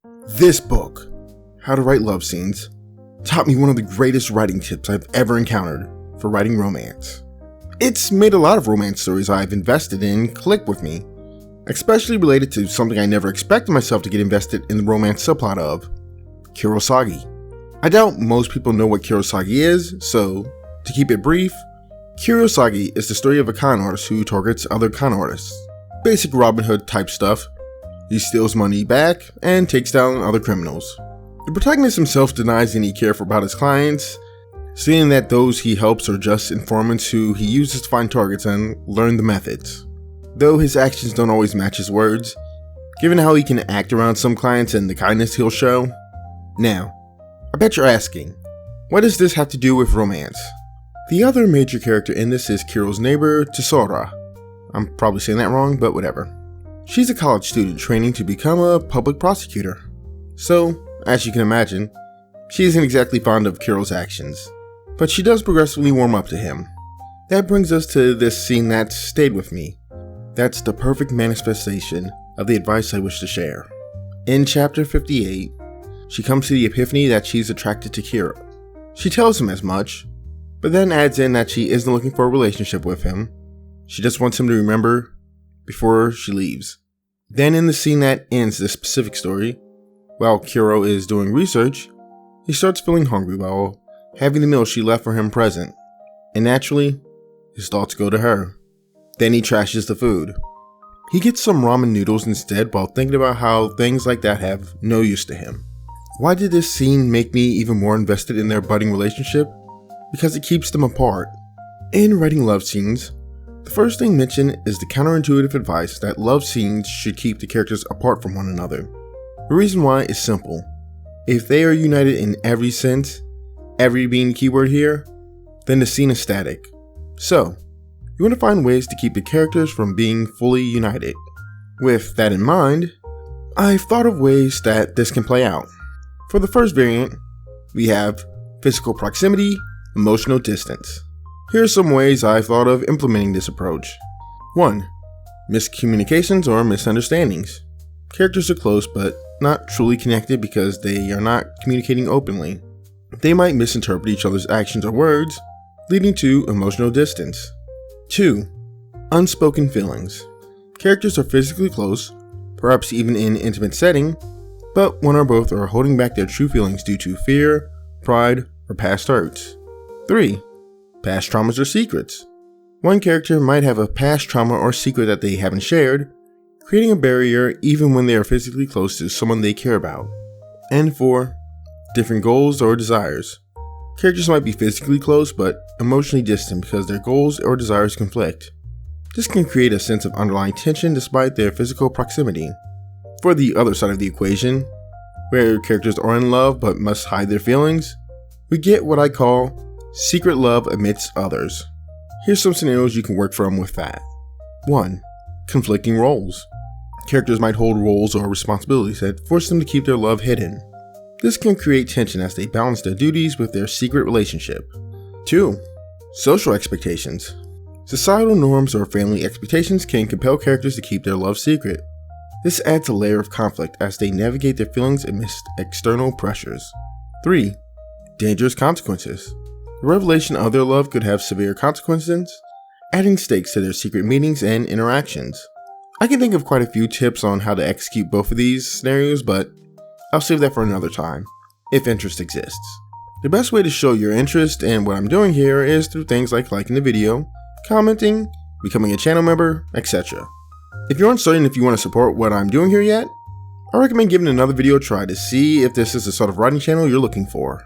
This book, How to Write Love Scenes, taught me one of the greatest writing tips I've ever encountered for writing romance. It's made a lot of romance stories I've invested in click with me, especially related to something I never expected myself to get invested in the romance subplot of, Kurosagi. I doubt most people know what Kurosagi is, so to keep it brief, Kurosagi is the story of a con artist who targets other con artists. Basic Robin Hood type stuff. He steals money back and takes down other criminals. The protagonist himself denies any care about his clients, stating that those he helps are just informants who he uses to find targets and learn the methods. Though his actions don't always match his words, given how he can act around some clients and the kindness he'll show. Now, I bet you're asking, what does this have to do with romance? The other major character in this is Kiro's neighbor, Tesora. I'm probably saying that wrong, but whatever. She's a college student training to become a public prosecutor. So, as you can imagine, she isn't exactly fond of Kiro's actions, but she does progressively warm up to him. That brings us to this scene that stayed with me. That's the perfect manifestation of the advice I wish to share. In chapter 58, she comes to the epiphany that she's attracted to Kiro. She tells him as much, but then adds in that she isn't looking for a relationship with him. She just wants him to remember before she leaves. Then in the scene that ends this specific story, while Kiro is doing research, he starts feeling hungry while having the meal she left for him present, and naturally, his thoughts go to her. Then he trashes the food. He gets some ramen noodles instead while thinking about how things like that have no use to him. Why did this scene make me even more invested in their budding relationship? Because it keeps them apart. In writing love scenes, the first thing mentioned is the counterintuitive advice that love scenes should keep the characters apart from one another. The reason why is simple. If they are united in every sense, every being the keyword here, then the scene is static. So, you want to find ways to keep the characters from being fully united. With that in mind, I've thought of ways that this can play out. For the first variant, we have physical proximity, emotional distance. Here are some ways I've thought of implementing this approach. 1. Miscommunications or misunderstandings. Characters are close but not truly connected because they are not communicating openly. They might misinterpret each other's actions or words, leading to emotional distance. 2. Unspoken feelings. Characters are physically close, perhaps even in an intimate setting, but one or both are holding back their true feelings due to fear, pride, or past hurts. 3. Past traumas or secrets. One character might have a past trauma or secret that they haven't shared, creating a barrier even when they are physically close to someone they care about. And 4. Different goals or desires. Characters might be physically close but emotionally distant because their goals or desires conflict. This can create a sense of underlying tension despite their physical proximity. For the other side of the equation, where characters are in love but must hide their feelings, we get what I call secret love amidst others. Here's some scenarios you can work from with that. 1. Conflicting roles. Characters might hold roles or responsibilities that force them to keep their love hidden. This can create tension as they balance their duties with their secret relationship. 2. Social expectations. Societal norms or family expectations can compel characters to keep their love secret. This adds a layer of conflict as they navigate their feelings amidst external pressures. 3. Dangerous consequences. The revelation of their love could have severe consequences, adding stakes to their secret meetings and interactions. I can think of quite a few tips on how to execute both of these scenarios, but I'll save that for another time, if interest exists. The best way to show your interest in what I'm doing here is through things like liking the video, commenting, becoming a channel member, etc. If you're uncertain if you want to support what I'm doing here yet, I recommend giving another video a try to see if this is the sort of writing channel you're looking for.